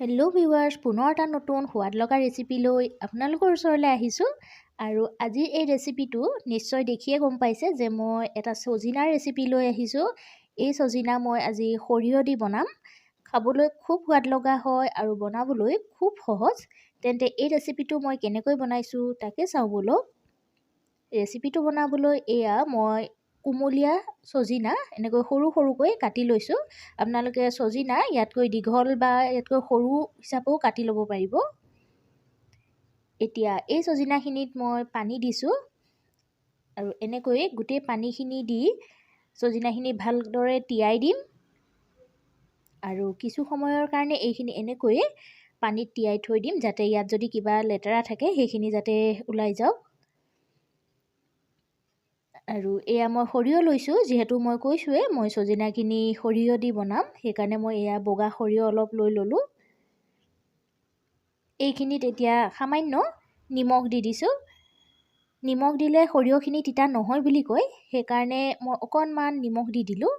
Hello' viewers, পুনৰ এটা নতুন সোৱাদ লগা ৰেচিপি লৈ আপোনালোকৰ ওচৰলৈ আহিছোঁ। আৰু আজিৰ এই ৰেচিপিটো নিশ্চয় দেখিয়ে গম পাইছে যে মই এটা ছজিনাৰ ৰেচিপি লৈ আহিছোঁ। এই ছজিনা মই আজি সৰিয়হ দি বনাম। খাবলৈ খুব সোৱাদ লগা হয় আৰু বনাবলৈ খুব সহজ। তেন্তে এই ৰেচিপিটো মই কেনেকৈ বনাইছোঁ তাকে চাওঁ বলক। ৰেচিপিটো বনাবলৈ এয়া মই কুমলীয়া ছজিনা এনেকৈ সৰু সৰুকৈ কাটি লৈছোঁ। আপোনালোকে ছজিনা ইয়াতকৈ দীঘল বা ইয়াতকৈ সৰু হিচাপেও কাটি ল'ব পাৰিব। এতিয়া এই ছজিনাখিনিত মই পানী দিছোঁ আৰু এনেকৈ গোটেই পানীখিনি দি ছজিনাখিনি ভালদৰে তিয়াই দিম। আৰু কিছু সময়ৰ কাৰণে এইখিনি এনেকৈয়ে পানীত তিয়াই থৈ দিম, যাতে ইয়াত যদি কিবা লেতেৰা থাকে সেইখিনি যাতে ওলাই যাওক। আৰু এয়া মই সৰিয়হ লৈছোঁ, যিহেতু মই কৈছোঁৱেই মই ছজিনাখিনি সৰিয়হ দি বনাম, সেইকাৰণে মই এয়া বগা সৰিয়হ অলপ লৈ ল'লোঁ। এইখিনিত এতিয়া সামান্য নিমখ দি দিছোঁ। নিমখ দিলে সৰিয়হখিনি তিতা নহয় বুলি কয়, সেইকাৰণে মই অকণমান নিমখ দি দিলোঁ।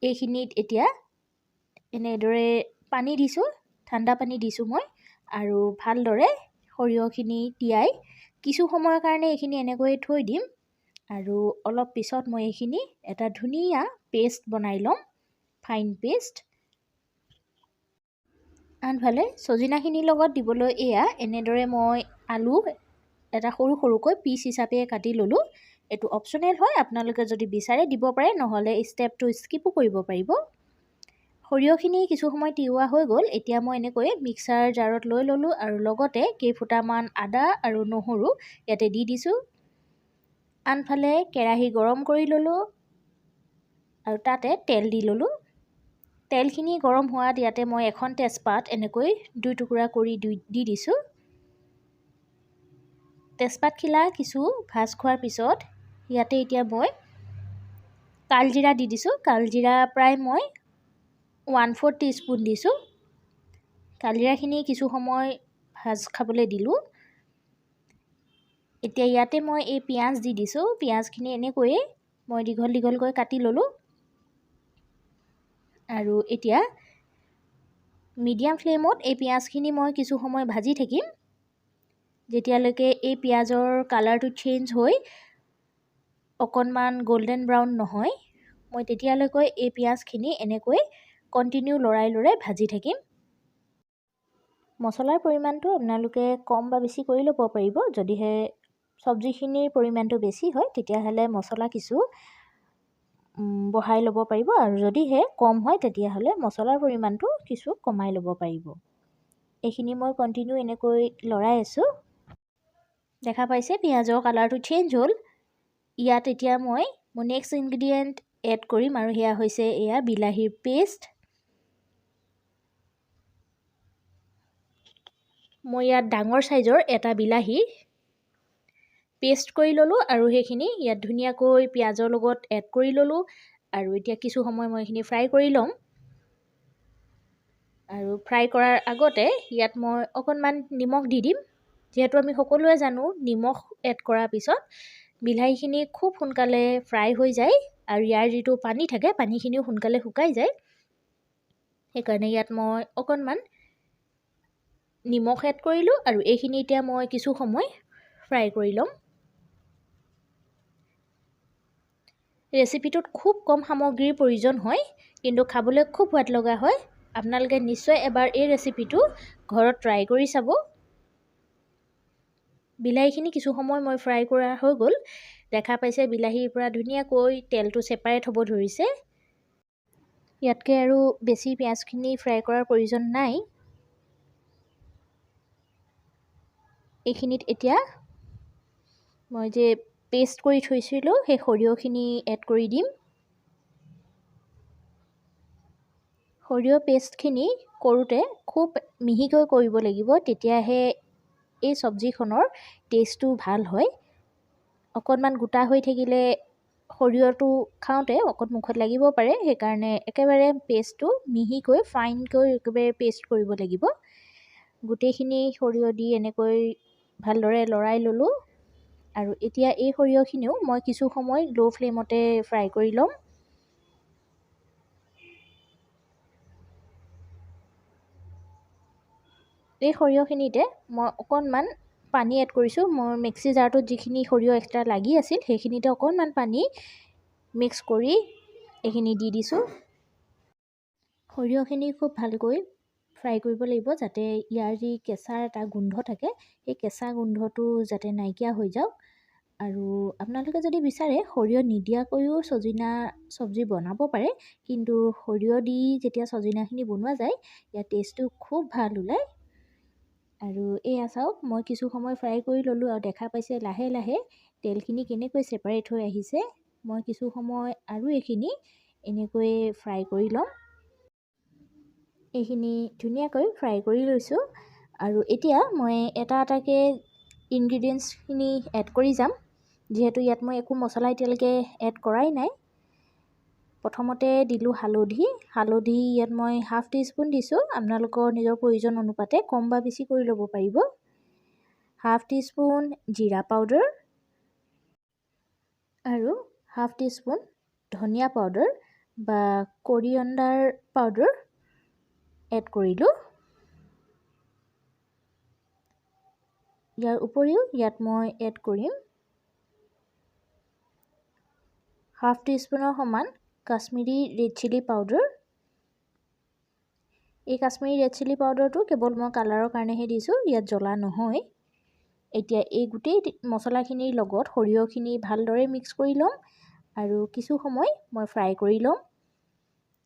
এইখিনিত এতিয়া এনেদৰে পানী দিছোঁ, ঠাণ্ডা পানী দিছোঁ মই, আৰু ভালদৰে সৰিয়হখিনি তিয়াই কিছু সময়ৰ কাৰণে এইখিনি এনেকৈয়ে থৈ দিম। আৰু অলপ পিছত মই এইখিনি এটা ধুনীয়া পেষ্ট বনাই ল'ম, ফাইন পেষ্ট। আনফালে ছজিনাখিনিৰ লগত দিবলৈ এয়া এনেদৰে মই আলু এটা সৰু সৰুকৈ পিচ হিচাপে কাটি ল'লোঁ। এইটো অপশ্যনেল হয়, আপোনালোকে যদি বিচাৰে দিব পাৰে, নহ'লে ষ্টেপটো স্কিপো কৰিব পাৰিব। সৰিয়হখিনি কিছু সময় তিওৱা হৈ গ'ল। এতিয়া মই এনেকৈ মিক্সাৰ জাৰত লৈ ল'লোঁ আৰু লগতে কেইফুটামান আদা আৰু নহৰু ইয়াতে দি দিছোঁ। আনফালে কেৰাহী গৰম কৰি ল'লোঁ আৰু তাতে তেল দি ল'লোঁ। তেলখিনি গৰম হোৱাত ইয়াতে মই এখন তেজপাত এনেকৈ 2 টুকুৰা কৰি দি দিছোঁ। তেজপাতখিলা কিছু ভাজ খোৱাৰ পিছত ইয়াতে এতিয়া মই কালজিৰা দি দিছোঁ। কালজিৰা প্ৰায় মই 1/4 টিস্পুন দিছোঁ। কালজিৰাখিনি কিছু সময় ভাজ খাবলৈ দিলোঁ। এতিয়া ইয়াতে মই এই পিঁয়াজ দি দিছোঁ। পিঁয়াজখিনি এনেকৈয়ে মই দীঘল দীঘলকৈ কাটি ল'লোঁ। আৰু এতিয়া মিডিয়াম ফ্লেমত এই পিঁয়াজখিনি মই কিছু সময় ভাজি থাকিম, যেতিয়ালৈকে এই পিঁয়াজৰ কালাৰটো চেঞ্জ হৈ অকণমান গল্ডেন ব্ৰাউন নহয়। মই তেতিয়ালৈকে এই পিঁয়াজখিনি এনেকৈ কণ্টিনিউ লৰাই লৰাই ভাজি থাকিম। মছলাৰ পৰিমাণটো আপোনালোকে কম বা বেছি কৰি ল'ব পাৰিব। যদিহে চব্জিখিনিৰ পৰিমাণটো বেছি হয় তেতিয়াহ'লে মছলা কিছু বঢ়াই ল'ব পাৰিব, আৰু যদিহে কম হয় তেতিয়াহ'লে মছলাৰ পৰিমাণটো কিছু কমাই ল'ব পাৰিব। এইখিনি মই কণ্টিনিউ এনেকৈ লৰাই আছোঁ। দেখা পাইছে পিঁয়াজৰ কালাৰটো চেঞ্জ হ'ল। ইয়াত এতিয়া মই মোৰ নেক্সট ইনগ্ৰিডিয়েণ্ট এড কৰিম, আৰু সেয়া হৈছে এয়া বিলাহীৰ পেষ্ট। মই ইয়াত ডাঙৰ চাইজৰ এটা বিলাহী পেষ্ট কৰি ল'লোঁ আৰু সেইখিনি ইয়াত ধুনীয়াকৈ পিঁয়াজৰ লগত এড কৰি ল'লোঁ। আৰু এতিয়া কিছু সময় মই এইখিনি ফ্ৰাই কৰি ল'ম। আৰু ফ্ৰাই কৰাৰ আগতে ইয়াত মই অকণমান নিমখ দি দিম। যিহেতু আমি সকলোৱে জানো নিমখ এড কৰাৰ পিছত বিলাহীখিনি খুব সোনকালে ফ্ৰাই হৈ যায়, আৰু ইয়াৰ যিটো পানী থাকে পানীখিনিও সোনকালে শুকাই যায়। সেইকাৰণে ইয়াত মই অকণমান নিমখ এড কৰিলোঁ, আৰু এইখিনি এতিয়া মই কিছু সময় ফ্ৰাই কৰি ল'ম। ৰেচিপিটোত খুব কম সামগ্ৰীৰ প্ৰয়োজন হয়, কিন্তু খাবলৈ খুব সোৱাদ লগা হয়। আপোনালোকে নিশ্চয় এবাৰ এই ৰেচিপিটো ঘৰত ট্ৰাই কৰি চাব। বিলাহীখিনি কিছু সময় মই ফ্ৰাই কৰা হৈ গ'ল। দেখা পাইছে বিলাহীৰ পৰা ধুনীয়াকৈ তেলটো ছেপাৰেট হ'ব ধৰিছে। ইয়াতকৈ আৰু বেছি পিঁয়াজখিনি ফ্ৰাই কৰাৰ প্ৰয়োজন নাই। এইখিনিত এতিয়া মই যে পেষ্ট কৰি থৈছিলোঁ সেই সৰিয়হখিনি এড কৰি দিম। সৰিয়হ পেষ্টখিনি কৰোঁতে খুব মিহিকৈ কৰিব লাগিব, তেতিয়াহে এই চব্জিখনৰ টেষ্টটো ভাল হয়। অকণমান গোটা হৈ থাকিলে সৰিয়হটো খাওঁতে অকণ মুখত লাগিব পাৰে, সেইকাৰণে একেবাৰে পেষ্টটো মিহিকৈ ফাইনকৈ একেবাৰে পেষ্ট কৰিব লাগিব। গোটেইখিনি সৰিয়হ দি এনেকৈ ভালদৰে লৰাই ল'লোঁ। আৰু এতিয়া এই সৰিয়হখিনিও মই কিছু সময় ল' ফ্লেমতে ফ্ৰাই কৰি ল'ম। এই সৰিয়হখিনিতে মই অকণমান পানী এড কৰিছোঁ। মোৰ মিক্সি জাৰটোত যিখিনি সৰিয়হ এক্সট্ৰা লাগি আছিল সেইখিনিতে অকণমান পানী মিক্স কৰি এইখিনি দি দিছোঁ। সৰিয়হখিনি খুব ভালকৈ ফ্ৰাই কৰিব লাগিব যাতে ইয়াৰ যি কেঁচা এটা গোন্ধ থাকে সেই কেঁচা গোন্ধটো যাতে নাইকিয়া হৈ যাওক। আৰু আপোনালোকে যদি বিচাৰে সৰিয়হ নিদিয়াকৈও ছজিনা চব্জি বনাব পাৰে, কিন্তু সৰিয়হ দি যেতিয়া ছজিনাখিনি বনোৱা যায় ইয়াৰ টেষ্টটো খুব ভাল ওলায়। আৰু এয়া চাওক, মই কিছু সময় ফ্ৰাই কৰি ল'লোঁ আৰু দেখা পাইছে লাহে লাহে তেলখিনি কেনেকৈ ছেপাৰেট হৈ আহিছে। মই কিছু সময় আৰু এইখিনি এনেকৈ ফ্ৰাই কৰি ল'ম। এইখিনি ধুনীয়াকৈ ফ্ৰাই কৰি লৈছোঁ আৰু এতিয়া মই এটা এটাকৈ ইনগ্ৰিডিয়েণ্টছখিনি এড কৰি যাম। যিহেতু ইয়াত মই একো মছলা এতিয়ালৈকে এড কৰাই নাই। প্ৰথমতে দিলোঁ হালধি ইয়াত মই হাফ টিস্পুন দিছোঁ। আপোনালোকৰ নিজৰ প্ৰয়োজন অনুপাতে কম বা বেছি কৰি ল'ব পাৰিব। হাফ টিস্পুন জিৰা পাউডাৰ আৰু হাফ টিস্পুন ধনিয়া পাউডাৰ বা কৰিয়েণ্ডাৰ পাউডাৰ এড কৰিলোঁ। ইয়াৰ উপৰিও ইয়াত মই এড কৰিম হাফ টিস্পুনৰ সমান কাশ্মীৰী ৰেড চিলি পাউডাৰ। এই কাশ্মীৰী ৰেড চিলি পাউডাৰটো কেৱল মই কালাৰৰ কাৰণেহে দিছোঁ, ইয়াত জ্বলা নহয়। এতিয়া এই গোটেই মছলাখিনিৰ লগত সৰিয়হখিনি ভালদৰে মিক্স কৰি ল'ম আৰু কিছু সময় মই ফ্ৰাই কৰি ল'ম।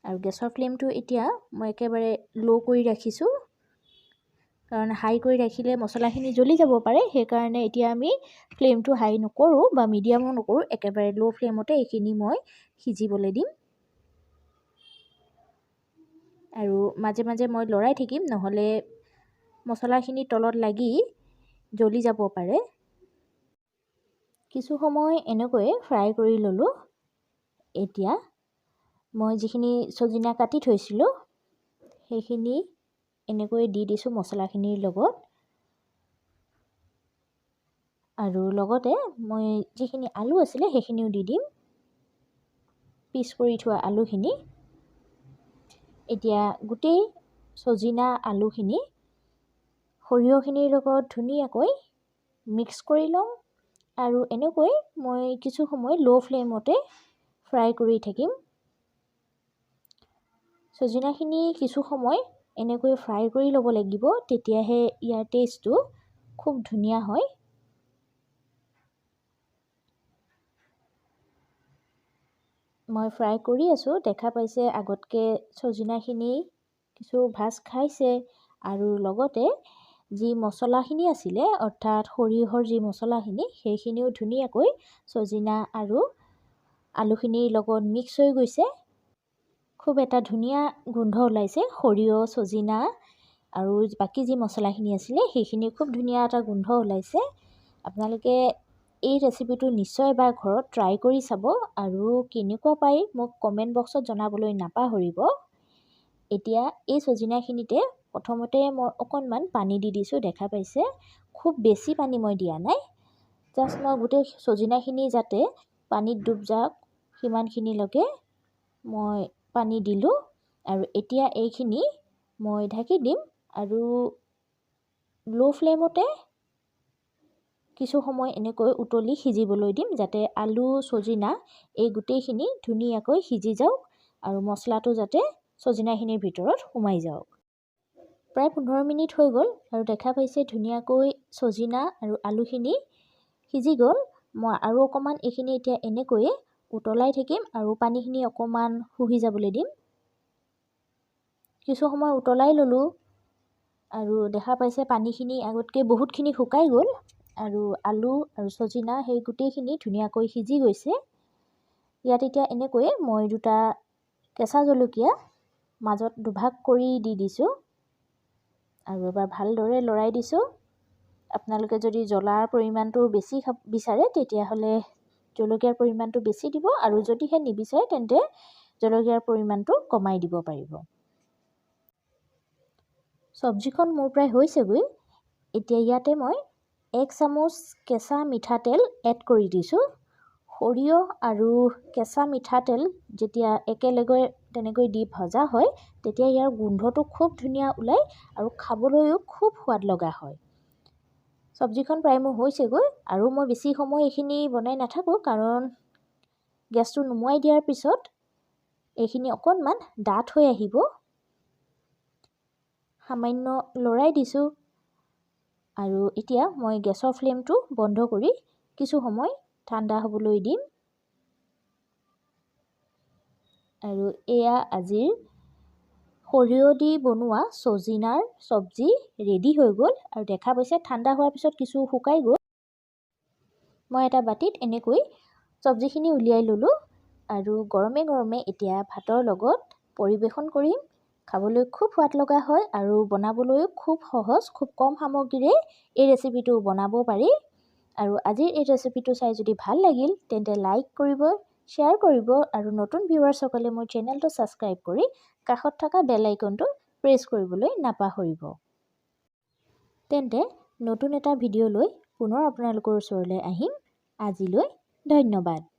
আৰু গেছৰ ফ্লেমটো এতিয়া মই একেবাৰে ল' কৰি ৰাখিছোঁ, কাৰণ হাই কৰি ৰাখিলে মছলাখিনি জ্বলি যাব পাৰে। সেইকাৰণে এতিয়া আমি ফ্লেমটো হাই নকৰোঁ বা মিডিয়ামো নকৰোঁ, একেবাৰে ল' ফ্লেমতে এইখিনি মই সিজিবলৈ দিম। আৰু মাজে মাজে মই লৰাই থাকিম, নহ'লে মছলাখিনি তলত লাগি জ্বলি যাব পাৰে। কিছু সময় এনেকৈয়ে ফ্ৰাই কৰি ল'লোঁ। এতিয়া মই যিখিনি ছজিনা কাটি থৈছিলোঁ সেইখিনি এনেকৈ দি দিছোঁ মছলাখিনিৰ লগত। আৰু লগতে মই যিখিনি আলু আছিলে সেইখিনিও দি দিম, পিচ কৰি থোৱা আলুখিনি। এতিয়া গোটেই ছজিনা আলুখিনি সৰিয়হখিনিৰ লগত ধুনীয়াকৈ মিক্স কৰি ল'ম আৰু এনেকৈ মই কিছু সময় ল' ফ্লেমতে ফ্ৰাই কৰি থাকিম। ছজিনাখিনি কিছু সময় এনেকৈ ফ্ৰাই কৰি ল'ব লাগিব, তেতিয়াহে ইয়াৰ টেষ্টটো খুব ধুনীয়া হয়। মই ফ্ৰাই কৰি আছোঁ, দেখা পাইছে আগতকৈ ছজিনাখিনি কিছু ভাজ খাইছে আৰু লগতে যি মছলাখিনি আছিলে অৰ্থাৎ সৰিয়হৰ যি মছলাখিনি সেইখিনিও ধুনীয়াকৈ ছজিনা আৰু আলুখিনিৰ লগত মিক্স হৈ গৈছে। খুব এটা ধুনীয়া গোন্ধ ওলাইছে। সৰিয়হ, ছজিনা আৰু বাকী যি মছলাখিনি আছিলে সেইখিনি খুব ধুনীয়া এটা গোন্ধ ওলাইছে। আপোনালোকে এই ৰেচিপিটো নিশ্চয় এবাৰ ঘৰত ট্ৰাই কৰি চাব আৰু কেনেকুৱা পাই মোক কমেণ্ট বক্সত জনাবলৈ নাপাহৰিব। এতিয়া এই ছজিনাখিনিতে প্ৰথমতে মই অকণমান পানী দি দিছোঁ, দেখা পাইছে খুব বেছি পানী মই দিয়া নাই। জাষ্ট মই গোটেই ছজিনাখিনি যাতে পানীত ডুব যাওক সিমানখিনিলৈকে মই পানী দিলোঁ। আৰু এতিয়া এইখিনি মই ঢাকি দিম আৰু ল' ফ্লেমতে কিছু সময় এনেকৈ উতলি সিজিবলৈ দিম, যাতে আলু ছজিনা এই গোটেইখিনি ধুনীয়াকৈ সিজি যাওক আৰু মছলাটো যাতে ছজিনাখিনিৰ ভিতৰত সোমাই যাওক। প্ৰায় 15 মিনিট হৈ গ'ল আৰু দেখা পাইছে ধুনীয়াকৈ ছজিনা আৰু আলুখিনি সিজি গ'ল। মই আৰু অকণমান এইখিনি এতিয়া এনেকৈয়ে উতলাই থাকিম আৰু পানীখিনি অকণমান শুহি যাবলৈ দিম। কিছু সময় উতলাই ল'লোঁ আৰু দেখা পাইছে পানীখিনি আগতকৈ বহুতখিনি শুকাই গ'ল আৰু আলু আৰু ছজিনা সেই গোটেইখিনি ধুনীয়াকৈ সিজি গৈছে। ইয়াত এতিয়া এনেকৈয়ে মই 2টা কেঁচা জলকীয়া মাজত দুভাগ কৰি দি দিছোঁ আৰু এবাৰ ভালদৰে লৰাই দিছোঁ। আপোনালোকে যদি জ্বলাৰ পৰিমাণটো বেছি বিচাৰে তেতিয়াহ'লে জলকীয়াৰ পৰিমাণটো বেছি দিব, আৰু যদিহে নিবিচাৰে তেন্তে জলকীয়াৰ পৰিমাণটো কমাই দিব পাৰিব। চব্জিখন মোৰ প্ৰায় হৈছেগৈ। এতিয়া ইয়াতে মই 1 চামুচ কেঁচা মিঠাতেল এড কৰি দিছোঁ। সৰিয়হ আৰু কেঁচা মিঠাতেল যেতিয়া একেলগে তেনেকৈ দি ভজা হয় তেতিয়া ইয়াৰ গোন্ধটো খুব ধুনীয়া ওলায় আৰু খাবলৈও খুব সোৱাদ লগা হয়। চব্জিখন প্ৰায় মোৰ হৈছেগৈ আৰু মই বেছি সময় এইখিনি বনাই নাথাকোঁ, কাৰণ গেছটো নুমুৱাই দিয়াৰ পিছত এইখিনি অকণমান ডাঠ হৈ আহিব। সামান্য লৰাই দিছোঁ আৰু এতিয়া মই গেছৰ ফ্লেমটো বন্ধ কৰি কিছু সময় ঠাণ্ডা হ'বলৈ দিম। আৰু এয়া আজিৰ সৰিয়হ দি বনোৱা ছজিনাৰ চব্জি ৰেডি হৈ গ'ল আৰু দেখা পাইছে ঠাণ্ডা হোৱাৰ পিছত কিছু শুকাই গ'ল। মই এটা বাটিত এনেকৈ চব্জিখিনি উলিয়াই ল'লোঁ আৰু গৰমে গৰমে এতিয়া ভাতৰ লগত পৰিৱেশন কৰিম। খাবলৈ খুব সোৱাদ লগা হয় আৰু বনাবলৈও খুব সহজ, খুব কম সামগ্ৰীৰে এই ৰেচিপিটো বনাব পাৰি। আৰু আজিৰ এই ৰেচিপিটো চাই যদি ভাল লাগিল তেন্তে লাইক কৰিব, শ্বেয়াৰ কৰিব আৰু নতুন ভিউৱাৰ্ছসকলে মোৰ চেনেলটো ছাবস্ক্ৰাইব কৰি কাষত থকা বেল আইকনটো প্ৰেছ কৰিবলৈ নাপাহৰিব। তেন্তে নতুন এটা ভিডিঅ' লৈ পুনৰ আপোনালোকৰ ওচৰলৈ আহিম। আজিলৈ ধন্যবাদ।